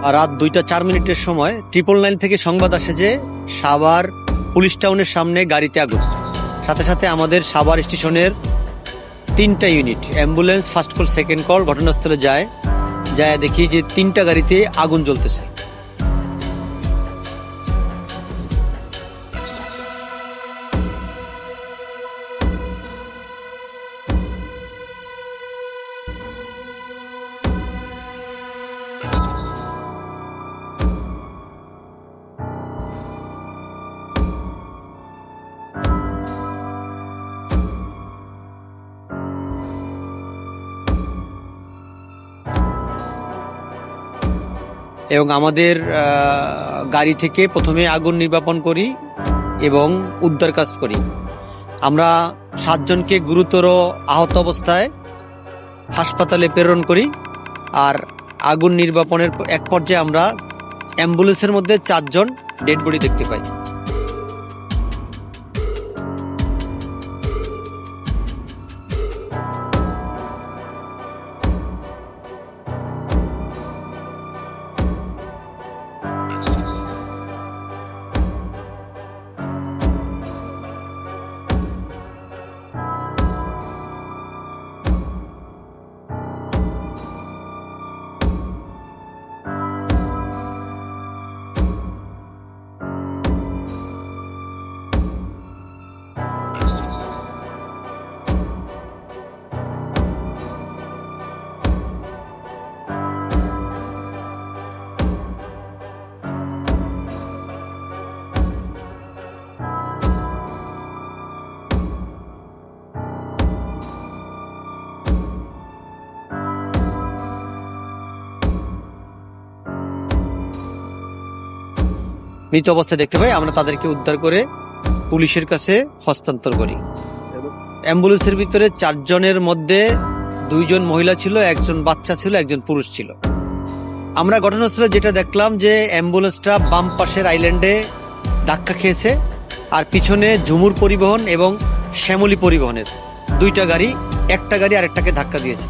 রাত 2:04 সময় 999 থেকে সংবাদ আসে যে সাভার পুলিশ টাউনের সামনে গাড়িতে আগুন। সাথে সাথে আমাদের সাভার স্টেশনের 3টা unit ambulance, first call, second call ঘটনাস্থলে যায় দেখি যে 3টা গাড়িতে আগুন জ্বলতেছে। এবং আমাদের গাড়ি থেকে প্রথমে আগুন নির্বাপন করি এবং উদ্ধার কাজ করি। আমরা 7 জনকে গুরুতর আহত অবস্থায় হাসপাতালে প্রেরণ করি। আর আগুন নির্বাপনের এক পর্যায়ে আমরা অ্যাম্বুলেন্সের মধ্যে 4 জন ডেড বডি দেখতে পাই। মৃত অবস্থায় দেখতে পাই, আমরা তাদেরকে উদ্ধার করে পুলিশের কাছে হস্তান্তর করি। অ্যাম্বুলেন্সের ভিতরে 4 জনের মধ্যে 2 জন মহিলা ছিল, 1 জন বাচ্চা ছিল, 1 জন পুরুষ ছিল। আমরা ঘটনাস্থলে যেটা দেখলাম যে অ্যাম্বুলেন্সটা বাম পাশের আইল্যান্ডে ধাক্কা খেয়েছে, আর পিছনে ঝুমুর পরিবহন এবং শ্যামলী পরিবহনের 2টা গাড়ি, একটা গাড়ি আরেকটাকে ধাক্কা দিয়েছে।